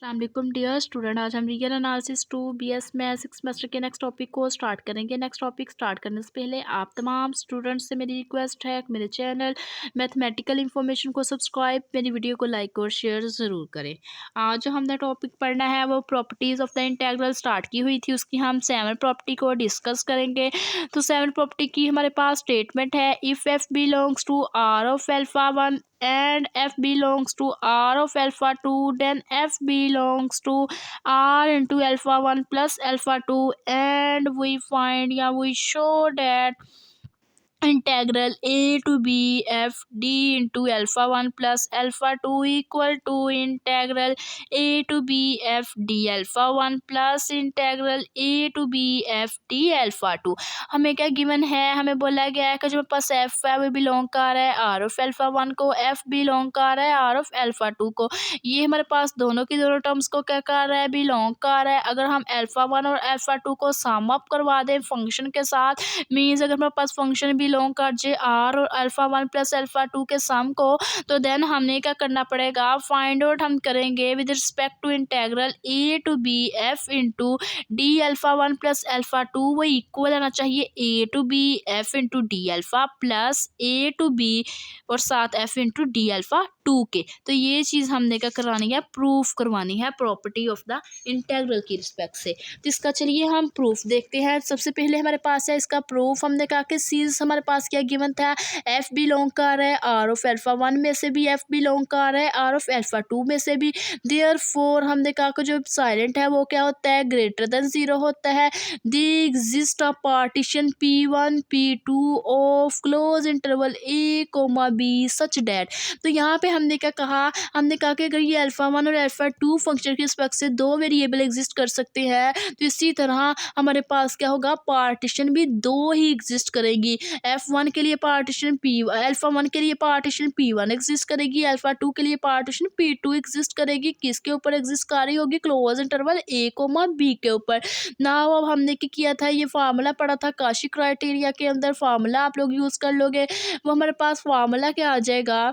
अस्सलाम dear student. आज हम region analysis 2 BS math 6 semester के नेक्स्ट टॉपिक को स्टार्ट करेंगे। नेक्स्ट टॉपिक स्टार्ट करने से पहले आप तमाम स्टूडेंट्स से मेरी रिक्वेस्ट है कि मेरे चैनल मैथमेटिकल इन्फॉर्मेशन को सब्सक्राइब, मेरी वीडियो को लाइक और शेयर ज़रूर करें। आज जो हमने टॉपिक पढ़ना है वो properties of the integral start की हुई थी, उसकी हम 7 प्रॉपर्टी को डिस्कस करेंगे। तो 7 प्रॉपर्टी की हमारे पास स्टेटमेंट है, if F belongs to R of alpha 1 and f belongs to r of alpha 2, then f belongs to r into alpha 1 plus alpha 2, and we find, yeah, we show that integral a to b f d into alpha 1 plus alpha 2 equal to integral a to b f d alpha 1 plus integral a to b f d alpha 2। हमें क्या given है, हमें बोला गया है कि जो पास f है वो बिलोंग कर रहा है आर ऑफ एल्फा 1 को, f बिलोंग कर रहा है आर ऑफ एल्फा 2 को। ये हमारे पास दोनों की दोनों टर्म्स को क्या कर रहा है, बिलोंग कर रहा है। अगर हम एल्फा 1 और एल्फा 2 को सम अप करवा दें फंक्शन के साथ, मीन्स अगर हमारे पास फंक्शन बिलोंग कर जे आर और अल्फा 1 प्लस अल्फा 2 के सम को, तो देन हमने क्या करना पड़ेगा, फाइंड आउट हम करेंगे with respect to integral A to B f into d alpha 1 plus alpha 2, वो इक्वल आना चाहिए a to B f into d alpha plus A to b और साथ एफ इंटू डी अल्फा 2 के। तो ये चीज़ हमने क्या करवानी है, प्रूफ करवानी है प्रॉपर्टी ऑफ द इंटेग्रल की रिस्पेक्ट से। तो इसका चलिए हम प्रूफ देखते हैं। सबसे पहले हमारे पास है इसका प्रूफ। हमने कहा कि सीज हमारे पास क्या गिवन था, एफ बिलोंग कर रहा है आर ऑफ एल्फा 1 में से भी, एफ बिलोंग कर रहा है आर ऑफ एल्फा 2 में से भी। देयरफॉर हमने कहा कि जो साइलेंट है वो क्या होता है, ग्रेटर देन 0 होता है। They exist a partition P1 P2 of closed interval A comma B such that. तो यहाँ पे हमने क्या कहा, हमने कहा कि अगर ये अल्फा 1 और अल्फा 2 फंक्शन के रिस्पेक्ट से दो वेरिएबल एग्जिस्ट कर सकते हैं, तो इसी तरह हमारे पास क्या होगा, पार्टीशन भी दो ही एग्जिस्ट करेगी। F1 के लिए पार्टीशन अल्फा 1 के लिए पार्टीशन P1 एग्जिस्ट करेगी, अल्फा 2 के लिए पार्टीशन P2 एग्जिस्ट करेगी। किसके ऊपर एग्जिस्ट कर रही होगी, close interval A comma B के ऊपर। ना अब हमने क्या किया था, ये फार्मूला पढ़ा था काशी क्राइटेरिया के अंदर, फार्मूला आप लोग यूज़ कर लोगे। वो हमारे पास फार्मूला क्या आ जाएगा,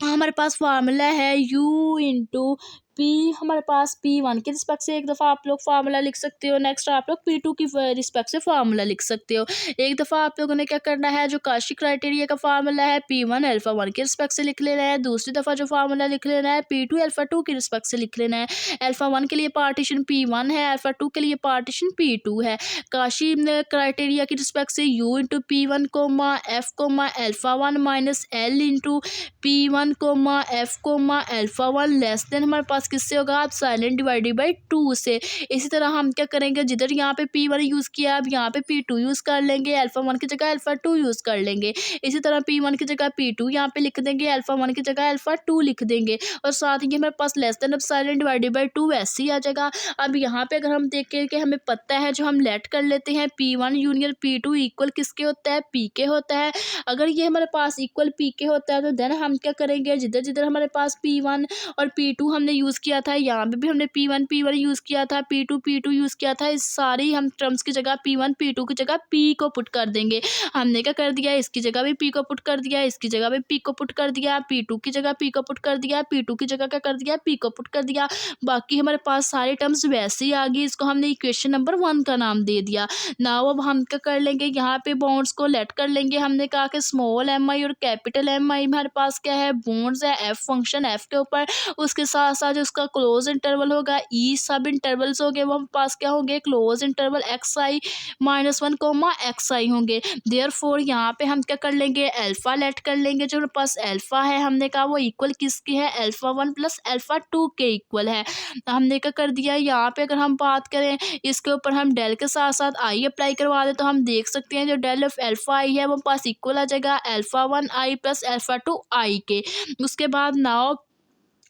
हमारे पास फार्मूला है u इंटू पी, हमारे पास P1 के रिस्पेक्ट से एक दफ़ा आप लोग फार्मूला लिख सकते हो, नेक्स्ट आप लोग P2 की रिस्पेक्ट से फार्मूला लिख सकते हो। एक दफ़ा आप लोगों ने क्या करना है, जो काशी क्राइटेरिया का फार्मूला है P1 अल्फा 1 के रिस्पेक्ट से लिख लेना है। दूसरी दफ़ा जो फार्मूला लिख लेना है P2 अल्फा 2 के रिस्पेक्ट से लिख लेना है। अल्फा 1 के लिए पार्टीशन P1 है, अल्फा 2 के लिए पार्टीशन P2 है। काशी क्राइटेरिया की रिस्पेक्ट से u into P1 comma F comma alpha 1 minus L into P1 comma F comma alpha 1 less than हमारे पास किससे होगा, आप साइलेंट डिवाइडेड बाई 2 से। इसी तरह हम क्या करेंगे, जिधर यहाँ पे P1 यूज़ किया अब यहाँ पे P2 यूज़ कर लेंगे, अल्फा 1 की जगह अल्फा 2 यूज़ कर लेंगे। इसी तरह P1 की जगह P2 यहाँ पे लिख देंगे, अल्फा 1 की जगह अल्फा 2 लिख देंगे, और साथ ही हमारे पास लेस देन अब साइलेंट डिवाइडेड बाई 2 वैसे ही आ जाएगा। अब यहाँ पे अगर हम देखें कि हमें पता है, जो हम लेट कर लेते हैं P1 यूनियन P2 इक्वल किसके होता है, P के होता है। अगर ये हमारे पास इक्वल P के होता है तो देन हम क्या करेंगे, जिधर जिधर हमारे पास P1 और P2 हमने यूज़ किया था, यहाँ पे भी हमने P1 यूज़ किया था, P2 यूज़ किया था। इस सारी हम टर्म्स की जगह P1 P2 की जगह P को पुट कर देंगे। हमने क्या कर दिया, इसकी जगह भी P को पुट कर दिया, इसकी जगह भी P को पुट कर दिया, P2 की जगह P को पुट कर दिया, P2 की जगह क्या कर दिया, P को पुट कर दिया। बाकी हमारे पास सारे टर्म्स वैसे ही आ गई। इसको हमने इक्वेशन नंबर 1 का नाम दे दिया। नाउ अब हम क्या कर लेंगे, यहाँ पे बॉन्ड्स को लेट कर लेंगे। हमने कहा कि स्मॉल mi और कैपिटल mi हमारे पास क्या है, बॉन्ड्स है f फंक्शन f के ऊपर। उसके साथ साथ जो उसका क्लोज इंटरवल होगा, ई सब इंटरवल्स हो गए, वो हमारे पास क्या होंगे, closed interval xi -1 comma xi होंगे। देयरफॉर यहाँ पे हम क्या कर लेंगे, अल्फा लेट कर लेंगे। जो हमारे पास अल्फा है हमने कहा वो इक्वल किसके है, अल्फा 1 प्लस अल्फा 2 के इक्वल है। हमने क्या कर दिया, यहाँ पे अगर हम बात करें इसके ऊपर हम डेल के साथ साथ आई अप्लाई करवा दें, तो हम देख सकते हैं जो डेल ऑफ अल्फा आई है वो पास इक्वल आ जाएगा अल्फा 1 आई प्लस अल्फा 2 आई के। उसके बाद नाउ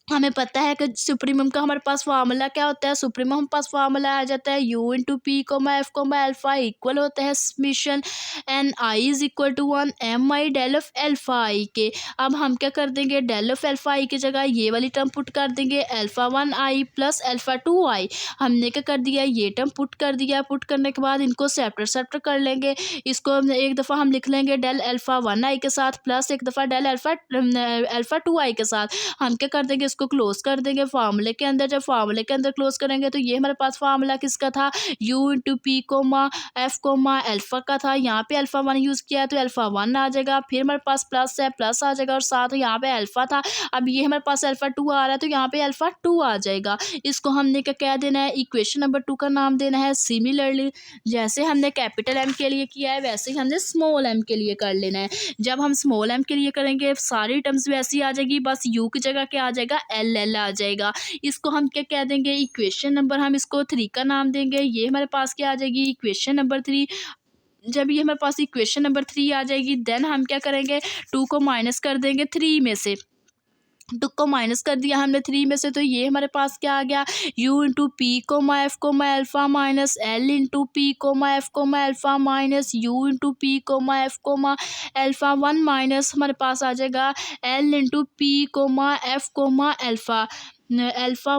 हमें पता है कि सुप्रीमम का हमारे पास फार्मूला क्या होता है, सुप्रीमम हमारे पास फार्मूला आ जाता है u into P comma F comma alpha equal होता है summation n i is equal to 1 m i del of alpha i के। अब हम क्या कर देंगे, डेल ऑफ अल्फा आई की जगह ये वाली टर्म पुट कर देंगे, अल्फा 1 आई प्लस अल्फा 2 आई। हमने क्या कर दिया, ये टर्म पुट कर दिया। पुट करने के बाद इनको सेपरेट कर लेंगे। इसको एक दफ़ा हम लिख लेंगे डेल अल्फा 1 आई के साथ प्लस एक दफ़ा डेल अल्फा 2 आई के साथ। हम क्या कर देंगे, इसको क्लोज कर देंगे फार्मूले के अंदर। जब फार्मूले के अंदर क्लोज करेंगे तो ये हमारे पास फार्मूला किसका था, u into P comma F comma alpha का था। यहाँ पे अल्फ़ा 1 यूज़ किया है तो अल्फ़ा 1 आ जाएगा, फिर हमारे पास प्लस है, प्लस आ जाएगा और साथ यहाँ पे अल्फ़ा था। अब ये हमारे पास अल्फ़ा 2 आ रहा है तो यहाँ पे अल्फ़ा 2 आ जाएगा। इसको हमने क्या कह देना है, इक्वेशन नंबर 2 का नाम देना है। सिमिलरली जैसे हमने कैपिटल एम के लिए किया है वैसे ही हमने स्मॉल एम के लिए कर लेना है। जब हम स्मॉल एम के लिए करेंगे सारी टर्म्स वैसी आ जाएगी, बस यू की जगह क्या आ जाएगा, एल एल आ जाएगा। इसको हम क्या कह देंगे, इक्वेशन नंबर हम इसको 3 का नाम देंगे। ये हमारे पास क्या आ जाएगी, इक्वेशन नंबर 3। जब ये हमारे पास इक्वेशन नंबर 3 आ जाएगी देन हम क्या करेंगे, 2 को माइनस कर देंगे 3 में से। 2 को माइनस कर दिया हमने 3 में से तो ये हमारे पास क्या आ गया, u into P comma F comma alpha minus L into P comma F comma alpha minus u into P comma F comma alpha 1 minus हमारे पास आ जाएगा l into P comma F comma alpha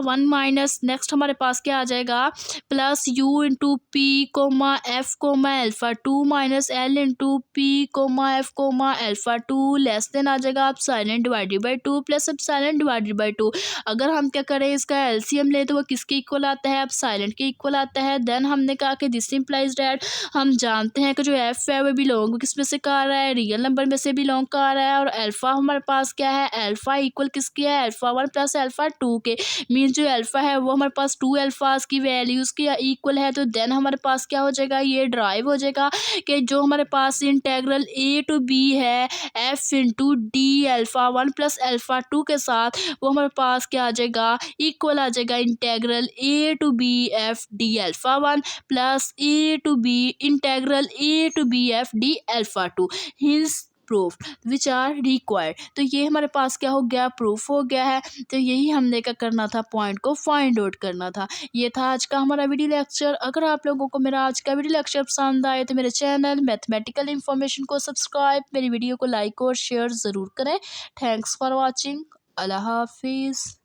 1 minus next हमारे पास क्या आ जाएगा, plus u into P comma F comma alpha 2 minus l into P comma F comma alpha 2 less than आ जाएगा आप साइलेंट डिवाइडेड बाई 2 प्लस अब silent divided by 2। अगर हम क्या करें इसका एलसीएम ले तो वो किसके इक्वल आता है, अब साइलेंट के इक्वल आता है। देन हमने कहा कि दिस इम्प्लाइज डैट हम जानते हैं कि जो एफ है वो बिलोंग किस में से कर रहा है, रियल नंबर में से बिलोंग कर रहा है। और अल्फ़ा हमारे पास क्या है, अल्फ़ा इक्वल किसके है, अल्फ़ा 1 प्लस अल्फ़ा 2 के। मीन्स जो अल्फ़ा है वो हमारे पास 2 अल्फ़ाज की वैल्यूज़ के इक्वल है। तो देन हमारे पास क्या हो जाएगा, ये ड्राइव हो जाएगा कि जो हमारे पास इंटेग्रल ए टू बी है F into D alpha 1 plus alpha 2 के साथ, वो हमारे पास क्या आ जाएगा, इक्वल आ जाएगा integral A to B F D alpha 1 plus A to B integral A to B F D alpha 2 hence proof which are required. तो ये हमारे पास क्या हो गया, प्रूफ हो गया है। तो यही हमने क्या करना था, पॉइंट को फाइंड आउट करना था। ये था आज का हमारा वीडियो लेक्चर। अगर आप लोगों को मेरा आज का वीडियो लेक्चर पसंद आए तो मेरे चैनल मैथमेटिकल इन्फॉर्मेशन को सब्सक्राइब, मेरी वीडियो को लाइक और शेयर ज़रूर करें। Thanks for watching. अल्लाह हाफिज़।